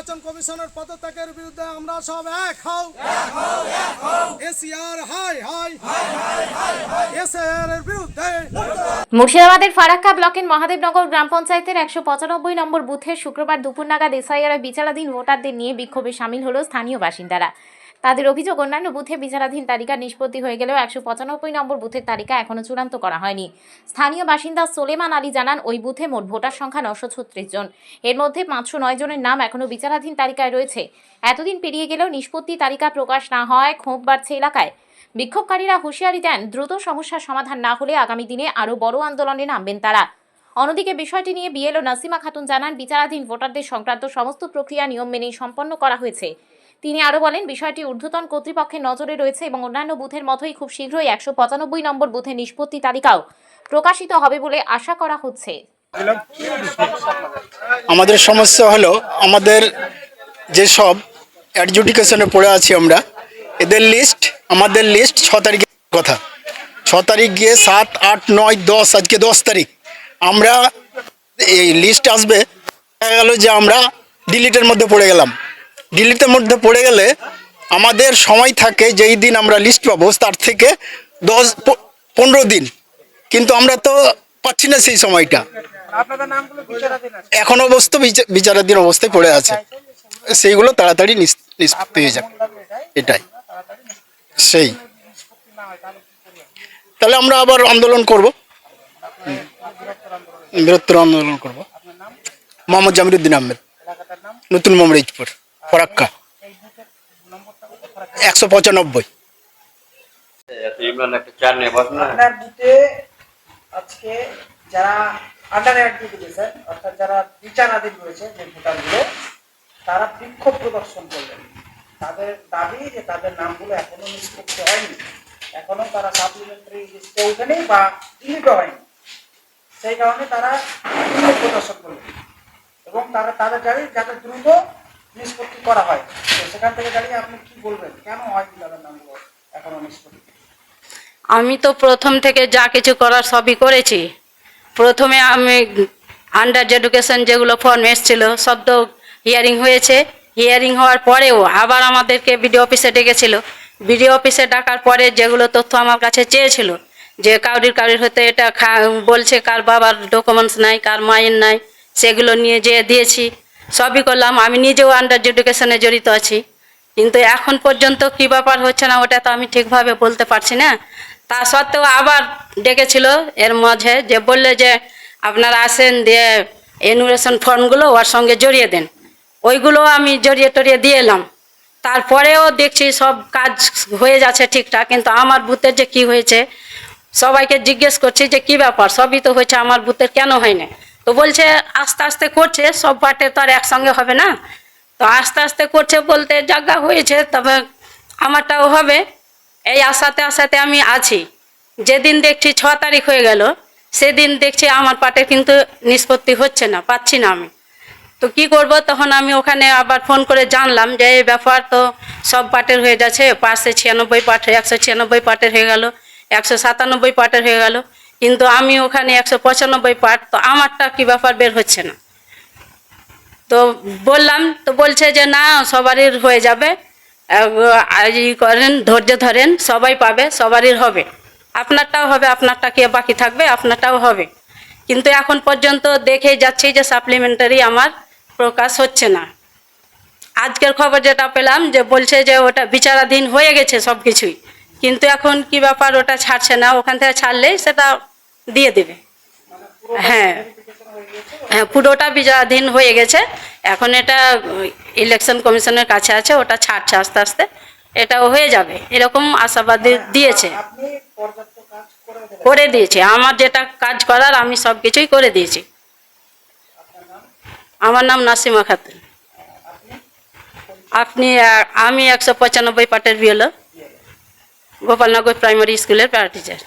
নির্বাচন কমিশনের পদত্যাগের বিরুদ্ধে আমরা সব এক হও। এসিআর হাই হাই, এসআর এর বিরুদ্ধে। মুর্শিদাবাদের ফারাক্কা ব্লকের মহাদেবনগর গ্রাম পঞ্চায়েতের 195 নম্বর বুথে শুক্রবার দুপুর নাগাদ এসআইআর বিচারাধীন ভোটারদের নিয়ে বিক্ষোভে সামিল হলো স্থানীয় বাসিন্দারা। তাদের অভিযোগ, অন্যান্য বুথে বিচারাধীন তালিকা নিষ্পত্তি হয়ে গেলেও 195 নম্বর বুথের তালিকা এখনো চূড়ান্ত করা হয়নি। স্থানীয় বাসিন্দা সোলেমান আলী জানান, ওই বুথে মোট ভোটার সংখ্যা 936 জন। এর মধ্যে 509 জনের নাম এখনো বিচারাধীন তালিকায় রয়েছে। এতদিন পেরিয়ে গেলেও নিষ্পত্তি তালিকা প্রকাশ না হওয়ায় ক্ষোভ বাড়ছে এলাকায়। বিক্ষোভকারীরা হুঁশিয়ারি দেন, দ্রুত সমস্যার সমাধান না হলে আগামী দিনে আরও বড় আন্দোলনে নামবেন তারা। অন্যদিকে বিষয়টি নিয়ে বিএলও নাসিমা খাতুন জানান, বিচারাধীন ভোটারদের সংক্রান্ত সমস্ত প্রক্রিয়া নিয়ম মেনেই সম্পন্ন করা হয়েছে। তিনি আরও বলেন, বিষয়টি ঊর্ধ্বতন কর্তৃপক্ষের নজরে রয়েছে এবং অন্যান্য বুথের মতোই খুব শীঘ্রই 195 নম্বর বুথে নিষ্পত্তি তালিকাও প্রকাশিত হবে বলে আশা করা হচ্ছে। আমাদের সমস্যা হলো, আমাদের যেসব অ্যাডজুডিকেশনে পড়ে আছি আমরা, এদের লিস্ট, আমাদের লিস্ট 6 তারিখের কথা। 6 তারিখ গিয়ে 7, 8, 9, 10, আজকে 10 তারিখ। আমরা এই লিস্ট আসবে, দেখা গেল যে আমরা ডিলিটের মধ্যে পড়ে গেলাম। ডিলিটের মধ্যে পড়ে গেলে আমাদের সময় থাকে যেই দিন আমরা লিস্ট পাবো তার থেকে 10-15 দিন, কিন্তু আমরা তো পাচ্ছি না সেই সময়টা। এখন অবস্থা বিচারাধীন অবস্থায় পড়ে আছে, সেইগুলো তাড়াতাড়ি নিষ্পত্তি হয়ে যাক, এটাই সেই। তাহলে আমরা আবার আন্দোলন করব, বৃহত্তর আন্দোলন করব। মোহাম্মদ জামিরুদ্দিন আহমেদ, নতুন মমরিজপুর, ফরাক্কা, 195। আপনার বুথে আজকে যারা আন্ডার অ্যাডজুডিকেশন অর্থাৎ যারা বিচারাধীন রয়েছে যে ভোটারগুলো, তারা বিক্ষোভ প্রদর্শন করলেন। তাদের দাবি যে তাদের নামগুলো এখনো নিষ্পত্তি হয়নি, এখনো তারা সাপ্লিমেন্টারি লিস্টে ওঠেনি বা ডিলিটও হয়নি। সেই কারণে তারা বিক্ষোভ প্রদর্শন করলেন এবং তারা তাদের দাবি যাতে দ্রুত নিষ্পত্তি করা হয়। তো সেখান থেকে দাঁড়িয়ে আপনি কি বলবেন, কেন হয়নি তাদের নামগুলো এখনো নিষ্পত্তি? আমি তো প্রথম থেকে যা কিছু করার সবই করেছি। প্রথমে আমি আন্ডার এডুকেশন যেগুলো ফর্ম এসেছিল সব তো হিয়ারিং হয়েছে। হিয়ারিং হওয়ার পরেও আবার আমাদেরকে বিডিও অফিসে ডেকেছিল। বিডিও অফিসে ডাকার পরে যেগুলো তথ্য আমার কাছে চেয়েছিল, যে কাউরির হতে এটা বলছে কার বাবার ডকুমেন্টস নাই, কার মায়ের নাই, সেগুলো নিয়ে যেয়ে দিয়েছি, সবই করলাম। আমি নিজেও আন্ডার এডুকেশনে জড়িত আছি, কিন্তু এখন পর্যন্ত কী ব্যাপার হচ্ছে না ওটা তো আমি ঠিকভাবে বলতে পারছি না। তা সত্ত্বেও আবার ডেকেছিল এর মাঝে, যে বললে যে আপনারা আসেন, দিয়ে এনুমেরেশন ফর্মগুলো ওর সঙ্গে জড়িয়ে দেন। ওইগুলো আমি জড়িয়ে দিয়ে এলাম। তারপরেও দেখছি সব কাজ হয়ে যাচ্ছে ঠিকঠাক, কিন্তু আমার বুথের যে কি হয়েছে সবাইকে জিজ্ঞেস করছি যে কি ব্যাপার, সবই তো হয়েছে, আমার বুথের কেন হয় না? তো বলছে আস্তে আস্তে করছে, সব পার্টে তো আর একসঙ্গে হবে না। তো আস্তে আস্তে করছে বলতে জায়গা হয়েছে, তবে আমারটাও হবে এই আশাতে আমি আছি। যেদিন দেখছি 6 তারিখ হয়ে গেল, সেদিন দেখছি আমার পার্টে কিন্তু নিষ্পত্তি হচ্ছে না, পাচ্ছি না আমি। তো কি করব? তখন আমি ওখানে আবার ফোন করে জানলাম যে এই ব্যাপার তো সব পার্টের হয়ে যাচ্ছে, 596 পার্টের, 196 পার্টের হয়ে গেল, 197 পার্টের হয়ে গেল, কিন্তু আমি ওখানে 195 পার্ট, তো আমারটা কি ব্যাপার বের হচ্ছে না। তো বললাম, তো বলছে যে না, সবারই হয়ে যাবে, করেন, ধৈর্য ধরেন, সবাই পাবে, সবারই হবে, আপনারটাও হবে, আপনারটা কি বাকি থাকবে, আপনারটাও হবে। কিন্তু এখন পর্যন্ত দেখেই যাচ্ছি যে সাপ্লিমেন্টারি আমার প্রকাশ হচ্ছে না। আজকের খবর যেটা পেলাম যে বলছে যে ওটা বিচারাধীন হয়ে গেছে সব কিছুই, কিন্তু এখন কি ব্যাপার ওটা ছাড়ছে না, ওখান থেকে ছাড়লেই সেটা দিয়ে দেবে। হ্যাঁ হ্যাঁ, পুরোটা বিচারাধীন হয়ে গেছে, এখন এটা ইলেকশন কমিশনের কাছে আছে, ওটা ছাড়ছে আস্তে আস্তে, এটাও হয়ে যাবে এরকম আশাবাদী দিয়েছে। করে দিয়েছে, আমার যেটা কাজ করার আমি সব কিছুই করে দিয়েছি। আমার নাম নাসিমা খাতুন। আমি 195 পার্টের বিএলও, গোপালনগর প্রাইমারি স্কুলের প্যারা টিচার।